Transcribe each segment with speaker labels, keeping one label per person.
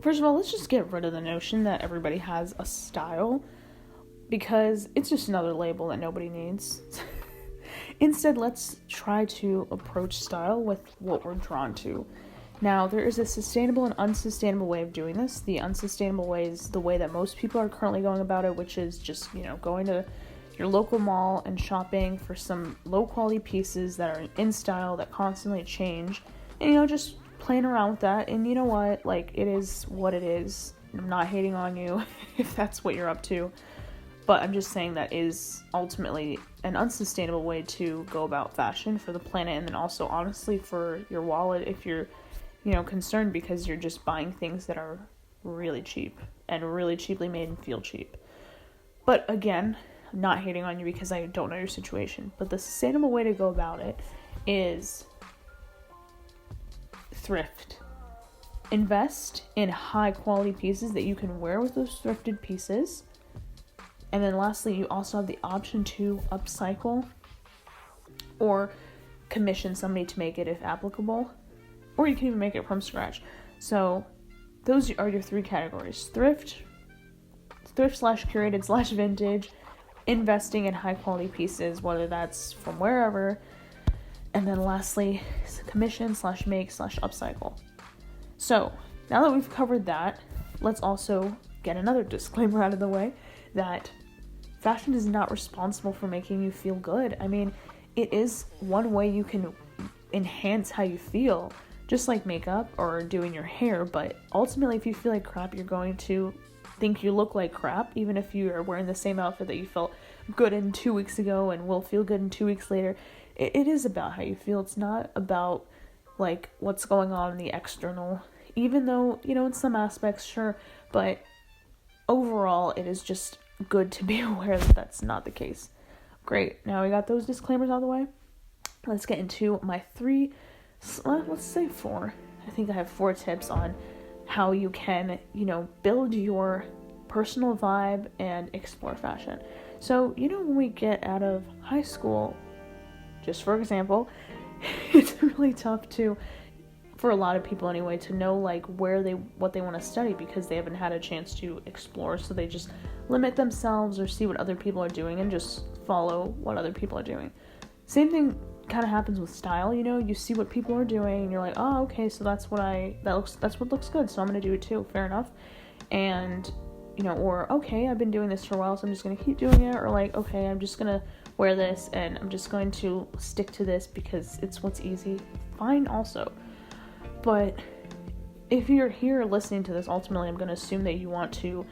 Speaker 1: First of all, let's just get rid of the notion that everybody has a style, because it's just another label that nobody needs. Instead, let's try to approach style with what we're drawn to. Now, there is a sustainable and unsustainable way of doing this. The unsustainable way is the way that most people are currently going about it, which is just, going to your local mall and shopping for some low-quality pieces that are in style, that constantly change, and, just playing around with that. And you know what? Like, it is what it is. I'm not hating on you if that's what you're up to. But I'm just saying that is ultimately an unsustainable way to go about fashion for the planet, and then also, honestly, for your wallet if you're, concerned because you're just buying things that are really cheap and really cheaply made and feel cheap. But again, I'm not hating on you because I don't know your situation. But the sustainable way to go about it is thrift. Invest in high quality pieces that you can wear with those thrifted pieces. And then lastly, you also have the option to upcycle or commission somebody to make it if applicable, or you can even make it from scratch. So those are your three categories: thrift / curated / vintage, investing in high quality pieces, whether that's from wherever, and then lastly, commission / make / upcycle. So now that we've covered that, let's also get another disclaimer out of the way, that fashion is not responsible for making you feel good. I mean, it is one way you can enhance how you feel, just like makeup or doing your hair, but ultimately if you feel like crap, you're going to think you look like crap, even if you are wearing the same outfit that you felt good in 2 weeks ago and will feel good in 2 weeks later. It is about how you feel. It's not about like what's going on in the external, even though, in some aspects, sure, but overall it is just good to be aware that that's not the case. Great. Now we got those disclaimers out of the way. Let's get into my let's say 4. I think I have 4 tips on how you can, build your personal vibe and explore fashion. So, when we get out of high school, just for example, it's really tough for a lot of people anyway, to know like what they want to study, because they haven't had a chance to explore, so they just limit themselves or see what other people are doing and just follow what other people are doing. Same thing kind of happens with style. You see what people are doing and you're like, oh, okay, so that's what looks good, so I'm gonna do it too. Fair enough. And or okay, I've been doing this for a while, so I'm just gonna keep doing it. Or like, okay, I'm just gonna wear this and I'm just going to stick to this because it's what's easy. Fine also. But if you're here listening to this, ultimately I'm going to assume that you want to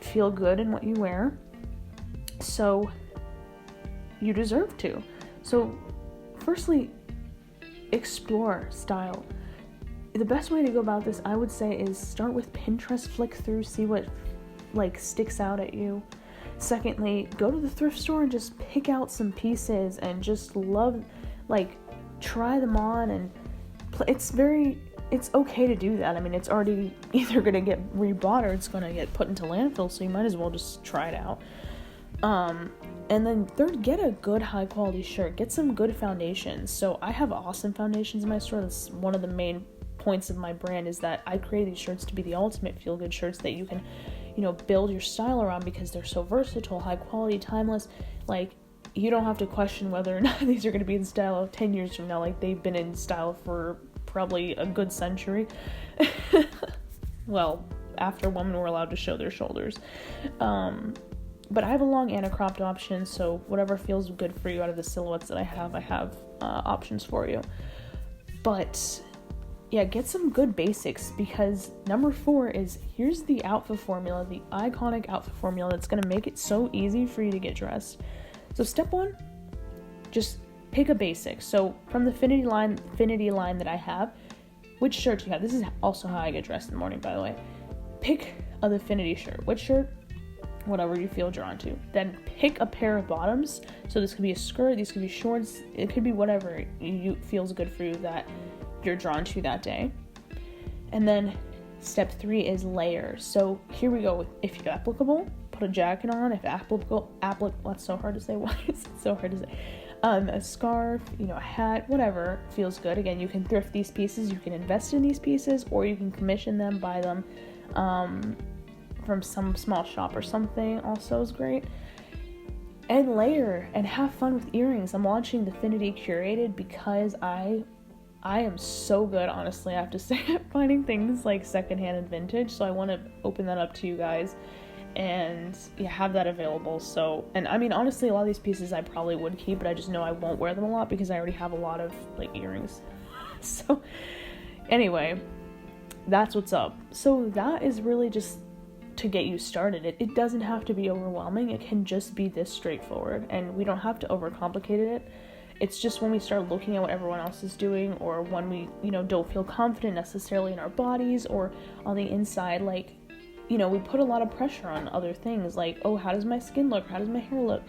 Speaker 1: feel good in what you wear. So you deserve to. So firstly, explore style. The best way to go about this, I would say, is start with Pinterest, flick through, see what sticks out at you. Secondly, go to the thrift store and just pick out some pieces and just try them on, and it's okay to do that. I mean, it's already either going to get rebought or it's going to get put into landfill, so you might as well just try it out. And then third, get a good high quality shirt. Get some good foundations. So I have awesome foundations in my store. That's one of the main points of my brand, is that I create these shirts to be the ultimate feel good shirts that you can, build your style around, because they're so versatile, high quality, timeless. Like, you don't have to question whether or not these are going to be in style 10 years from now. Like, they've been in style for probably a good century. Well, after women were allowed to show their shoulders. But I have a long and a cropped option, so whatever feels good for you out of the silhouettes that I have options for you. But yeah, get some good basics, because number 4 is, here's the outfit formula, the iconic outfit formula that's going to make it so easy for you to get dressed. So step 1, just pick a basic. So from the Finity line that I have, which shirt do you have? This is also how I get dressed in the morning, by the way. Pick a Finity shirt. Which shirt? Whatever you feel drawn to. Then pick a pair of bottoms. So this could be a skirt, these could be shorts, it could be whatever feels good for you that you're drawn to that day. And then step 3 is layers. So here we go. If applicable, put a jacket on. If applicable, that's so hard to say. Why is it so hard to say? A scarf, a hat, whatever feels good. Again, you can thrift these pieces, you can invest in these pieces, or you can commission them, buy them from some small shop or something. Also is great. And layer and have fun with earrings. I'm launching the Affinity Curated because I am so good, honestly, I have to say, at finding things like secondhand and vintage. So I want to open that up to you guys and have that available. So, and I mean, honestly, a lot of these pieces I probably would keep, but I just know I won't wear them a lot because I already have a lot of like earrings. So anyway, that's what's up. So that is really just to get you started. It doesn't have to be overwhelming. It can just be this straightforward, and we don't have to overcomplicate it. It's just when we start looking at what everyone else is doing, or when we, don't feel confident necessarily in our bodies or on the inside, like, we put a lot of pressure on other things, like, oh, how does my skin look? How does my hair look?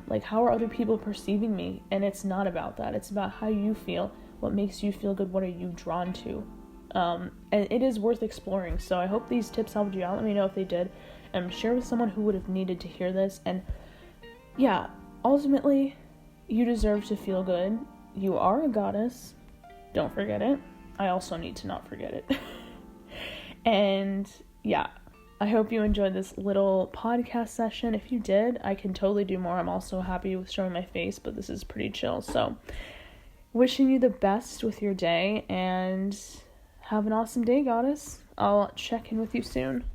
Speaker 1: Like, how are other people perceiving me? And it's not about that. It's about how you feel, what makes you feel good, what are you drawn to? And it is worth exploring. So I hope these tips helped you out. Let me know if they did. Share with someone who would have needed to hear this. And yeah, ultimately, you deserve to feel good. You are a goddess. Don't forget it. I also need to not forget it. And yeah, I hope you enjoyed this little podcast session. If you did, I can totally do more. I'm also happy with showing my face, but this is pretty chill. So wishing you the best with your day, and have an awesome day, goddess. I'll check in with you soon.